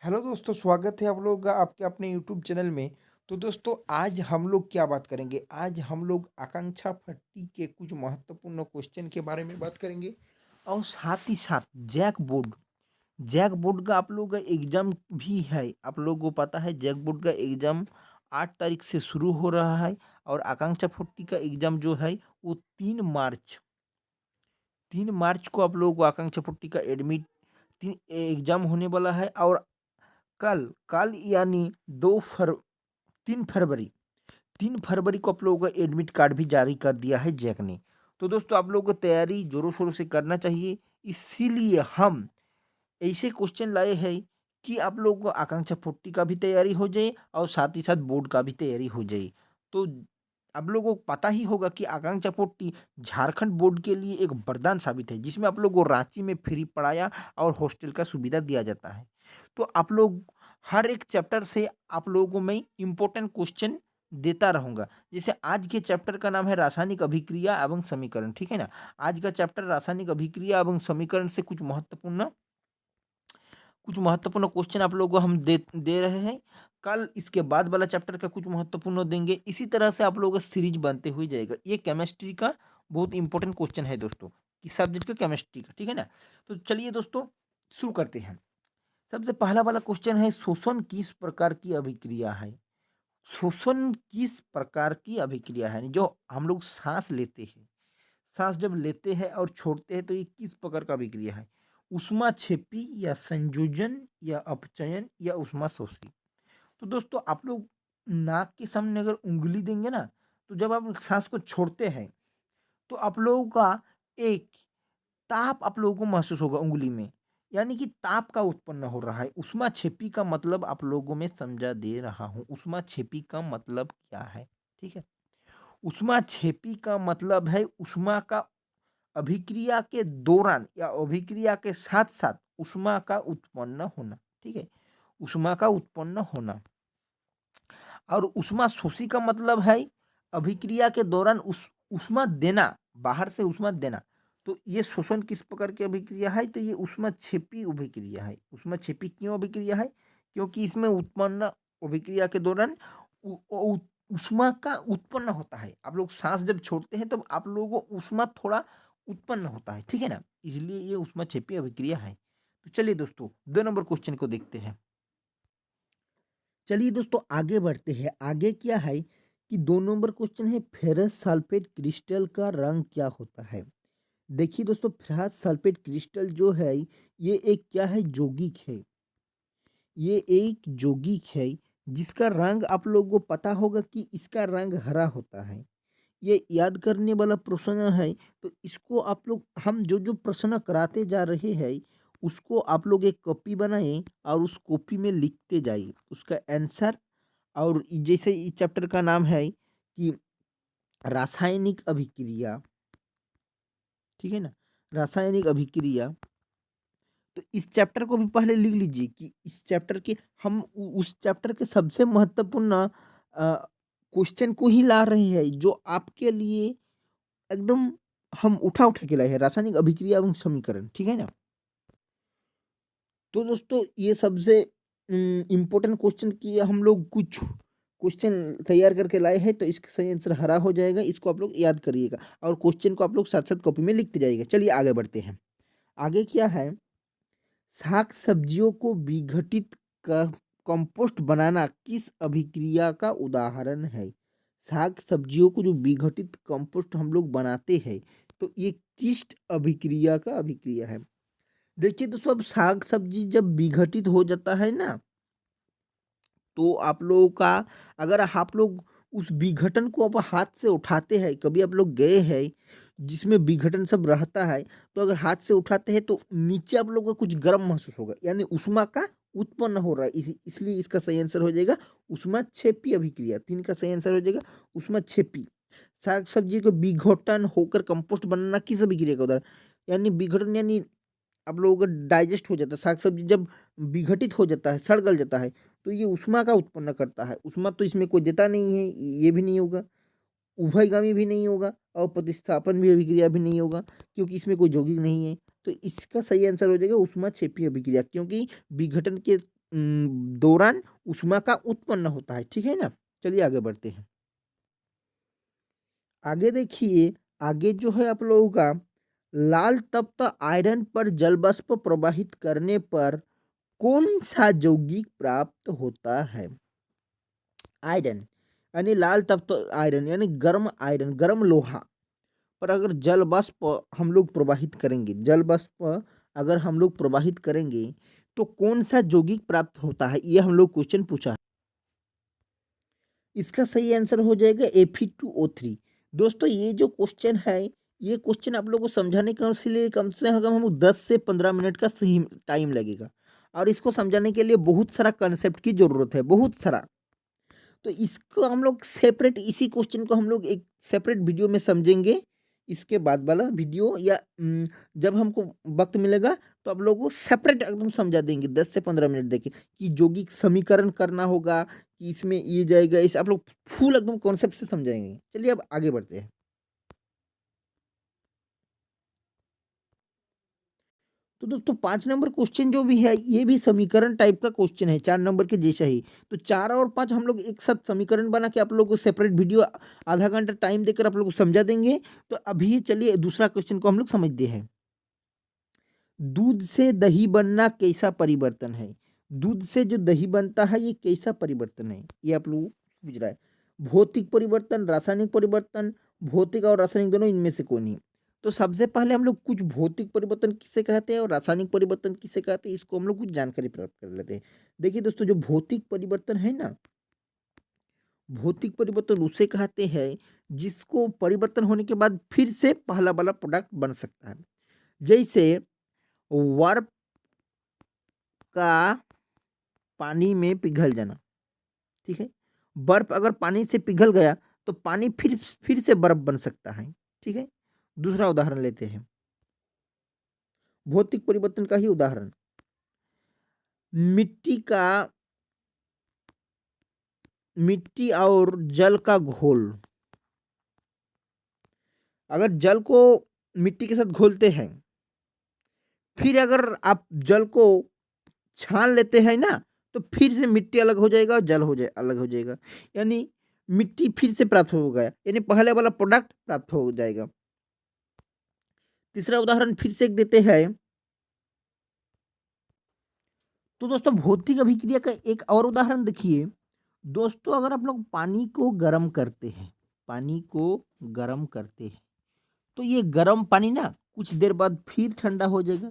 Hello दोस्तों, स्वागत है आप लोगों का आपके अपने यूट्यूब चैनल में। तो दोस्तों, आज हम लोग क्या बात करेंगे? आज हम लोग आकांक्षा फट्टी के कुछ महत्वपूर्ण क्वेश्चन के बारे में बात करेंगे और साथ ही साथ जैक बोर्ड का आप लोगों का एग्ज़ाम भी है। आप लोगों को पता है जैक बोर्ड का एग्ज़ाम 8 तारीख से शुरू हो रहा है और आकांक्षा फट्टी का एग्ज़ाम जो है वो 3 मार्च को आप लोगों को आकांक्षा फट्टी का एडमिट 3 एग्ज़ाम होने वाला है और कल कल यानी 3 फरवरी 3 फरवरी को आप लोगों का एडमिट कार्ड भी जारी कर दिया है जैक ने। तो दोस्तों, आप लोगों को तैयारी ज़ोरों-शोरों से करना चाहिए। इसीलिए हम ऐसे क्वेश्चन लाए हैं कि आप लोगों को आकांक्षा 40 का भी तैयारी हो जाए और साथ ही साथ बोर्ड का भी तैयारी हो जाए। तो आप लोगों को पता ही होगा कि आकांक्षा 40 झारखंड बोर्ड के लिए एक वरदान साबित है, जिसमें आप लोगों को रांची में फ्री पढ़ाया और हॉस्टल का सुविधा दिया जाता है। तो आप लोग हर एक चैप्टर से आप लोगों को मैं इम्पोर्टेंट क्वेश्चन देता रहूँगा। जैसे आज के चैप्टर का नाम है रासायनिक अभिक्रिया एवं समीकरण, ठीक है ना? आज का चैप्टर रासायनिक अभिक्रिया एवं समीकरण से कुछ महत्वपूर्ण क्वेश्चन आप लोगों को हम दे दे रहे हैं। कल इसके बाद वाला चैप्टर का कुछ महत्वपूर्ण देंगे। इसी तरह से आप लोगों का सीरीज बनते हुए जाएगा। ये केमिस्ट्री का बहुत इंपॉर्टेंट क्वेश्चन है दोस्तों, कि सब्जेक्ट का केमिस्ट्री का, ठीक है ना? तो चलिए दोस्तों, शुरू करते हैं। सबसे पहला वाला क्वेश्चन है, शोषण किस प्रकार की अभिक्रिया है? शोषण किस प्रकार की अभिक्रिया है? यानी जो हम लोग सांस लेते हैं, सांस जब लेते हैं और छोड़ते हैं तो ये किस प्रकार का अभिक्रिया है? ऊष्माक्षेपी या संयोजन या अपचयन या ऊष्माशोषी? तो दोस्तों, आप लोग नाक के सामने अगर उँगली देंगे ना, तो जब आप सांस को छोड़ते हैं तो आप लोगों का एक ताप आप लोगों को महसूस होगा उँगली में, यानी कि ताप का उत्पन्न हो रहा है। ऊष्माक्षेपी का मतलब आप लोगों में समझा दे रहा हूँ। ऊष्माक्षेपी का मतलब क्या है? ठीक है? ऊष्माक्षेपी का मतलब है ऊष्मा का अभिक्रिया के दौरान या अभिक्रिया के साथ-साथ ऊष्मा का उत्पन्न होना, ठीक है? ऊष्मा का उत्पन्न होना। और ऊष्मा शोषी का मतलब है अभिक्रिया के दौरान ऊष्मा देना, बाहर से ऊष्मा देना। तो ये शोषण किस प्रकार की अभिक्रिया है? तो ये ऊष्माक्षेपी अभिक्रिया है। ऊष्माक्षेपी क्यों अभिक्रिया है? क्योंकि इसमें उत्पन्न अभिक्रिया के दौरान उ उ ऊष्मा का उत्पन्न होता है। आप लोग साँस जब छोड़ते हैं तब आप लोगों को ऊष्मा थोड़ा उत्पन्न होता है, ठीक है ना? इसलिए ये ऊष्माक्षेपी अभिक्रिया है। तो चलिए दोस्तों, 2 नंबर क्वेश्चन को देखते हैं। चलिए दोस्तों, आगे बढ़ते हैं। आगे क्या है कि 2 नंबर क्वेश्चन है, फेरस सल्फेट क्रिस्टल का रंग क्या होता है? देखिए दोस्तों, फेरस सल्फेट क्रिस्टल जो है ये एक क्या है, यौगिक है। ये एक यौगिक है जिसका रंग आप लोगों को पता होगा कि इसका रंग हरा होता है। ये याद करने वाला प्रश्न है। तो इसको आप लोग, हम जो प्रश्न कराते जा रहे हैं उसको आप लोग एक कॉपी बनाएं और उस कॉपी में लिखते जाइए उसका आंसर। और जैसे इस चैप्टर का नाम है कि रासायनिक अभिक्रिया, ठीक है ना? रासायनिक अभिक्रिया। तो इस चैप्टर को भी पहले लिख लीजिए कि इस चैप्टर के हम उस चैप्टर के सबसे महत्वपूर्ण क्वेश्चन को ही ला रहे हैं जो आपके लिए एकदम हम उठा के लाए हैं, रासायनिक अभिक्रिया एवं समीकरण, ठीक है ना? तो दोस्तों, ये सबसे इम्पोर्टेंट क्वेश्चन की हम लोग कुछ क्वेश्चन तैयार करके लाए हैं, तो इसका सही आंसर हरा हो जाएगा। इसको आप लोग याद करिएगा और क्वेश्चन को आप लोग साथ-साथ कॉपी में लिखते जाइएगा। चलिए आगे बढ़ते हैं। आगे क्या है, शाक सब्जियों को विघटित क कंपोस्ट बनाना किस अभिक्रिया का उदाहरण है? शाक सब्जियों को जो विघटित कंपोस्ट हम लोग बनाते हैं, तो ये किस अभिक्रिया का अभिक्रिया है? देखिए तो सब साग-सब्ज़ी जब विघटित हो जाता है ना, तो आप लोगों का, अगर आप लोग उस विघटन को अब हाथ से उठाते हैं, कभी आप लोग गए हैं जिसमें विघटन सब रहता है, तो अगर हाथ से उठाते हैं तो नीचे आप लोगों को कुछ गर्म महसूस होगा, यानी ऊष्मा का उत्पन्न हो रहा है। इसलिए इसका सही आंसर हो जाएगा ऊष्माक्षेपी अभिक्रिया। 3 का सही आंसर हो जाएगा ऊष्माक्षेपी। साग-सब्ज़ी को विघटन होकर कंपोस्ट बनना किस अभिक्रिया का उदाहरण? यानी विघटन यानी आप लोगों का डाइजेस्ट हो जाता है, साग-सब्ज़ी जब विघटित हो जाता है, सड़-गल जाता है, तो ये ऊष्मा का उत्पन्न करता है। ऊष्मा तो इसमें कोई देता नहीं है, ये भी नहीं होगा, उभयगामी भी नहीं होगा और प्रतिस्थापन भी अभिक्रिया भी नहीं होगा, क्योंकि इसमें कोई यौगिक नहीं है। तो इसका सही आंसर हो जाएगा ऊष्माक्षेपी अभिक्रिया, क्योंकि विघटन के दौरान ऊष्मा का उत्पन्न होता है, ठीक है ना। चलिए आगे बढ़ते हैं। आगे देखिए, आगे जो है आप लोगों का लाल तप्त आयरन पर जल वाष्प प्रवाहित करने पर कौन सा यौगिक प्राप्त होता है? आयरन यानी लाल तप्त आयरन यानी गर्म आयरन, गर्म लोहा पर अगर जल वाष्प हम लोग प्रवाहित करेंगे, जल वाष्प अगर हम लोग प्रवाहित करेंगे तो कौन सा यौगिक प्राप्त होता है, ये हम लोग क्वेश्चन पूछा है। इसका सही आंसर हो जाएगा Fe2O3। दोस्तों ये जो क्वेश्चन है, ये क्वेश्चन आप लोगों को समझाने के लिए कम से कम हम 10 से 15 मिनट का सही टाइम लगेगा और इसको समझाने के लिए बहुत सारा कंसेप्ट की ज़रूरत है, बहुत सारा। तो इसको हम लोग सेपरेट, इसी क्वेश्चन को हम लोग एक सेपरेट वीडियो में समझेंगे। इसके बाद वाला वीडियो या जब हमको वक्त मिलेगा तो आप लोगों को सेपरेट एकदम समझा देंगे 10 से 15 मिनट देके कि यौगिक समीकरण करना होगा कि इसमें ये जाएगा, इसे आप लोग फुल एकदम कॉन्सेप्ट से समझाएंगे। चलिए अब आगे बढ़ते हैं। तो दोस्तों 5 नंबर क्वेश्चन जो भी है ये भी समीकरण टाइप का क्वेश्चन है, 4 नंबर के जैसा ही। तो 4 और 5 हम लोग एक साथ समीकरण बना के आप लोगों को सेपरेट वीडियो आधा घंटा टाइम देकर आप लोग को समझा देंगे। तो अभी चलिए दूसरा क्वेश्चन को हम लोग समझते हैं। दूध से दही बनना कैसा परिवर्तन है? दूध से जो दही बनता है ये कैसा परिवर्तन है, ये आप लोग पूछ रहा है। भौतिक परिवर्तन, रासायनिक परिवर्तन, भौतिक और रासायनिक दोनों, इनमें से कोई नहीं। तो सबसे पहले हम लोग कुछ भौतिक परिवर्तन किसे कहते हैं और रासायनिक परिवर्तन किसे कहते हैं, इसको हम लोग कुछ जानकारी प्राप्त कर लेते हैं। देखिए दोस्तों, जो भौतिक परिवर्तन है ना, भौतिक परिवर्तन उसे कहते हैं जिसको परिवर्तन होने के बाद फिर से पहला वाला प्रोडक्ट बन सकता है। जैसे वार्प का पानी में पिघल जाना, ठीक है। बर्फ अगर पानी से पिघल गया तो पानी फिर से बर्फ बन सकता है, ठीक है। दूसरा उदाहरण लेते हैं, भौतिक परिवर्तन का ही उदाहरण। मिट्टी का मिट्टी और जल का घोल, अगर जल को मिट्टी के साथ घोलते हैं, फिर अगर आप जल को छान लेते हैं ना, तो फिर से मिट्टी अलग हो जाएगा और जल हो जाए अलग हो जाएगा, यानी मिट्टी फिर से प्राप्त हो गया, यानी पहले वाला प्रोडक्ट प्राप्त हो जाएगा। तीसरा उदाहरण फिर से एक देते हैं। तो दोस्तों भौतिक अभिक्रिया का एक और उदाहरण देखिए। दोस्तों अगर आप लोग पानी को गर्म करते हैं, पानी को गर्म करते हैं, तो ये गर्म पानी ना कुछ देर बाद फिर ठंडा हो जाएगा,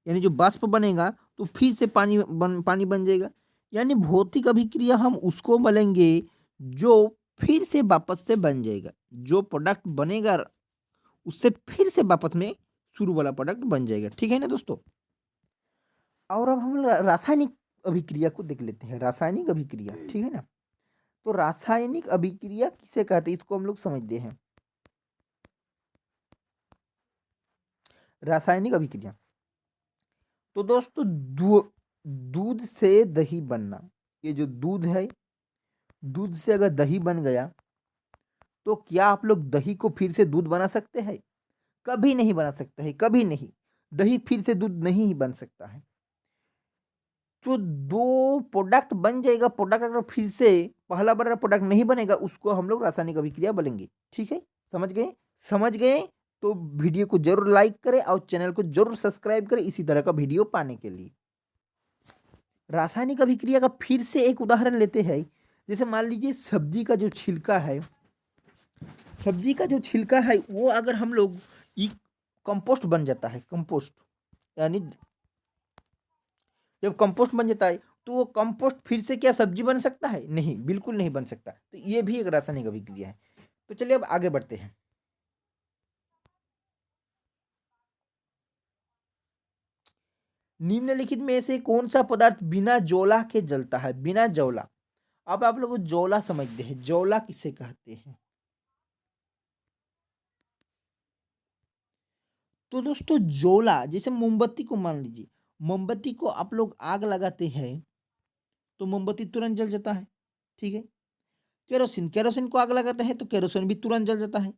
यानी जो वाष्प बनेगा तो फिर से पानी बन जाएगा। यानी भौतिक अभिक्रिया हम उसको बोलेंगे जो फिर से वापस से बन जाएगा, जो प्रोडक्ट बनेगा उससे फिर से वापस में शुरू वाला प्रोडक्ट बन जाएगा, ठीक है ना दोस्तों। और अब हम लोग रासायनिक अभिक्रिया को देख लेते हैं, रासायनिक अभिक्रिया, ठीक है ना। तो रासायनिक अभिक्रिया किसे कहते हैं, इसको हम लोग समझते हैं। रासायनिक अभिक्रिया, तो दोस्तों दूध से दही बनना, ये जो दूध है, दूध से अगर दही बन गया तो क्या आप लोग दही को फिर से दूध बना सकते हैं? कभी नहीं बना सकते हैं, कभी नहीं। दही फिर से दूध नहीं ही बन सकता है। जो दो प्रोडक्ट बन जाएगा, प्रोडक्ट अगर फिर से पहला बार प्रोडक्ट नहीं बनेगा, उसको हम लोग रासायनिक अभिक्रिया बोलेंगे, ठीक है। समझ गए? समझ गए तो वीडियो को जरूर लाइक करें और चैनल को जरूर सब्सक्राइब करें इसी तरह का वीडियो पाने के लिए। रासायनिक अभिक्रिया का फिर से एक उदाहरण लेते हैं। जैसे मान लीजिए सब्जी का जो छिलका है, सब्जी का जो छिलका है वो अगर हम लोग ई कंपोस्ट बन जाता है, कंपोस्ट, यानी जब कंपोस्ट बन जाता है तो वो कंपोस्ट फिर से क्या सब्जी बन सकता है? नहीं, बिल्कुल नहीं बन सकता। तो ये भी एक रासायनिक अभिक्रिया है। तो चलिए अब आगे बढ़ते हैं। निम्नलिखित में से कौन सा पदार्थ बिना ज्वाला के जलता है? बिना ज्वाला। अब आप लोग ज्वाला समझते हैं, ज्वाला किसे कहते हैं? तो दोस्तों ज्वाला, जैसे मोमबत्ती को मान लीजिए, मोमबत्ती को आप लोग आग लगाते हैं तो मोमबत्ती तुरंत जल जाता है, ठीक है। केरोसिन, केरोसिन को आग लगाते हैं तो केरोसिन भी तुरंत जल जाता है।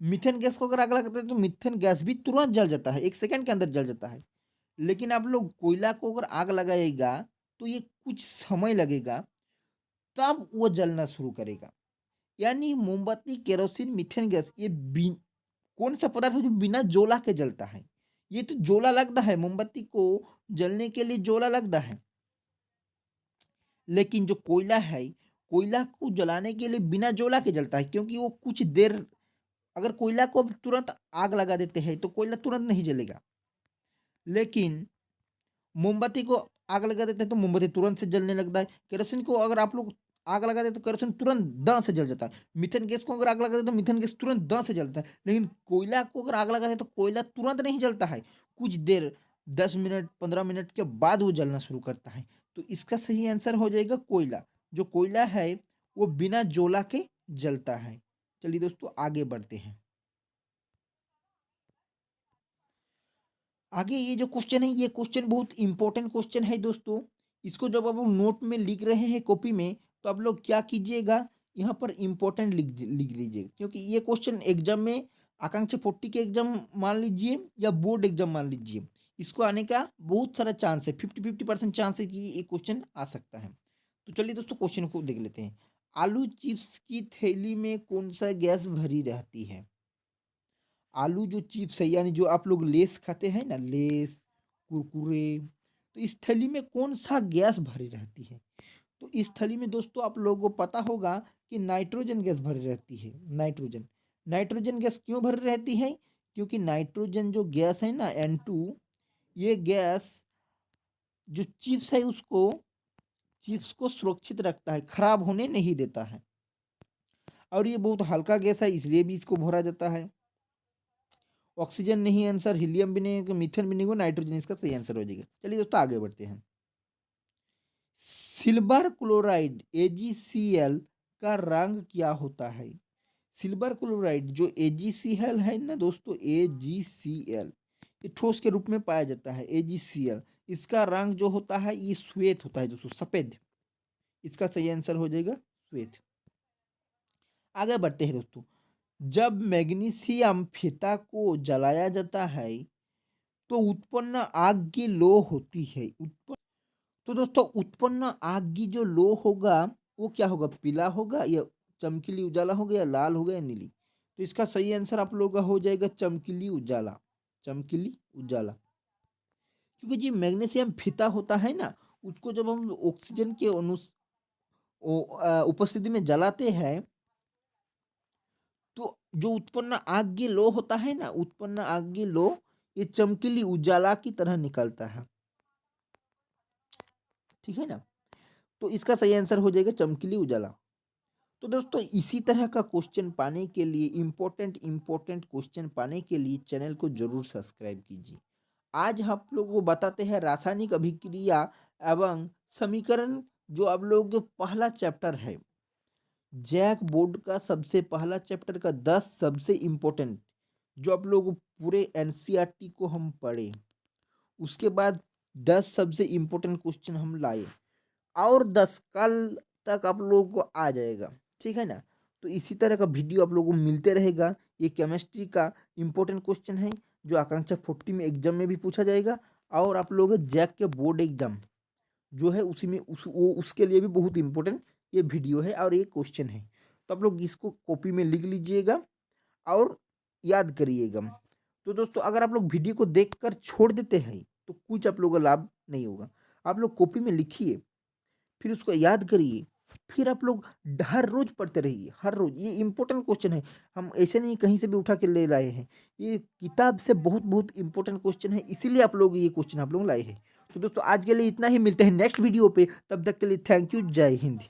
मीथेन गैस को अगर आग लगाते हैं तो मीथेन गैस भी तुरंत जल जाता है, 1 सेकंड के अंदर जल जाता है। लेकिन आप लोग कोयला को अगर आग लगाएगा तो ये कुछ समय लगेगा, तब वो जलना शुरू करेगा। यानी मोमबत्ती, केरोसिन, मीथेन गैस, ये कौन सा पदार्थ है जो बिना जोला के जलता है? ये तो जोला लगता है, मोमबत्ती को जलने के लिए जोला लगता है। लेकिन जो कोयला है, कोयला को जलाने के लिए बिना जोला के जलता है, क्योंकि वो कुछ देर, अगर कोयला को अब तुरंत आग लगा देते हैं तो कोयला तुरंत नहीं जलेगा। लेकिन मोमबत्ती को आग लगा देते हैं तो मोमबत्ती तुरंत से जलने लगता है। केरोसिन को अगर आप लोग आग लगा देते तो केरोसिन तुरंत द से जल जाता है। मीथेन गैस को अगर आग लगा देते तो मीथेन गैस तुरंत द से जलता है। लेकिन कोयला को अगर आग लगा देते तो कोयला तुरंत नहीं जलता है, कुछ देर, 10 मिनट 15 मिनट के बाद वो जलना शुरू करता है। तो इसका सही आंसर हो जाएगा कोयला। जो कोयला है वो बिना जोला के जलता है। चलिए दोस्तों आगे बढ़ते हैं। आगे ये जो क्वेश्चन है, ये क्वेश्चन बहुत इंपॉर्टेंट क्वेश्चन है दोस्तों। इसको जब आप नोट में लिख रहे हैं कॉपी में, तो आप लोग क्या कीजिएगा, यहाँ पर इंपॉर्टेंट लिख लीजिए, क्योंकि ये क्वेश्चन एग्जाम में, आकांक्षा 40 के एग्जाम मान लीजिए या बोर्ड एग्जाम मान लीजिए, इसको आने का बहुत सारा चांस है, 50-50% चांस है कि ये क्वेश्चन आ सकता है। तो चलिए दोस्तों क्वेश्चन को देख लेते हैं। आलू चिप्स की थैली में कौन सा गैस भरी रहती है? आलू जो चिप्स है, यानी जो आप लोग लेस खाते हैं ना, लेस, कुरकुरे, तो इस थैली में कौन सा गैस भरी रहती है? तो इस थैली में दोस्तों आप लोगों को पता होगा कि नाइट्रोजन गैस भरी रहती है। नाइट्रोजन, नाइट्रोजन गैस क्यों भरी रहती है? क्योंकि नाइट्रोजन जो गैस है ना, N2, ये गैस जो चिप्स है उसको, चिप्स को सुरक्षित रखता है, खराब होने नहीं देता है। और ये बहुत हल्का गैस है, इसलिए भी इसको भरा जाता है। ऑक्सीजन नहीं आंसर, हीलियम भी नहीं, मीथेन भी नहीं, नाइट्रोजन इसका सही आंसर हो जाएगा। चलिए दोस्तों आगे बढ़ते हैं। सिल्वर क्लोराइड AgCl का रंग क्या होता है? सिल्वर क्लोराइड जो AgCl है ना दोस्तों, AgCl, ये ठोस के रूप में पाया जाता है। AgCl, इसका रंग जो होता है ये श्वेत होता है दोस्तों, सफेद। इसका सही आंसर हो जाएगा श्वेत। आगे बढ़ते हैं दोस्तों। जब मैग्नीशियम फीता को जलाया जाता है तो उत्पन्न आग की लो होती है। तो दोस्तों उत्पन्न आग की जो लो होगा वो क्या होगा? पीला होगा या चमकीली उजाला होगा या लाल होगा या नीली? तो इसका सही आंसर आप लोगों का हो जाएगा चमकीली उजाला। चमकीली उजाला, क्योंकि जो मैग्नीशियम फीता होता है ना, उसको जब हम ऑक्सीजन के उपस्थिति में जलाते हैं तो जो उत्पन्न आग की लो होता है ना, उत्पन्न आग की लो, ये चमकीली उजाला की तरह निकलता है। ठीक है ना? तो इसका सही आंसर हो जाएगा चमकीली उजाला। तो दोस्तों इसी तरह का क्वेश्चन पाने के लिए, इम्पोर्टेंट क्वेश्चन पाने के लिए चैनल को जरूर सब्सक्राइब कीजिए। आज आप लोगों को बताते हैं रासायनिक अभिक्रिया एवं समीकरण, जो आप लोगों के पहला चैप्टर है, जैक बोर्ड का सबसे पहला चैप्टर का 10 सबसे इम्पोर्टेंट, जो आप लोग पूरे NCERT को हम पढ़े, उसके बाद 10 सबसे इम्पोर्टेंट क्वेश्चन हम लाए, और 10 कल तक आप लोगों को आ जाएगा। ठीक है ना? तो इसी तरह का वीडियो आप लोगों को मिलते रहेगा। ये केमिस्ट्री का इम्पोर्टेंट क्वेश्चन है जो आकांक्षा 40 में एग्जाम में भी पूछा जाएगा, और आप लोग जैक के बोर्ड एग्जाम जो है उसी में उसके लिए भी बहुत इंपॉर्टेंट ये वीडियो है और ये क्वेश्चन है। तो आप लोग इसको कॉपी में लिख लीजिएगा और याद करिएगा। तो दोस्तों अगर आप लोग वीडियो को देखकर छोड़ देते हैं तो कुछ आप लोगों का लाभ नहीं होगा। आप लोग कॉपी में लिखिए, फिर उसको याद करिए, फिर आप लोग हर रोज पढ़ते रहिए, हर रोज। ये इंपॉर्टेंट क्वेश्चन है, हम ऐसे नहीं कहीं से भी उठा के ले लाए हैं, ये किताब से बहुत बहुत इंपॉर्टेंट क्वेश्चन है, इसीलिए आप लोग ये क्वेश्चन आप लोग लाए हैं। तो दोस्तों आज के लिए इतना ही, मिलते हैं नेक्स्ट वीडियो पे, तब तक के लिए थैंक यू, जय हिंद।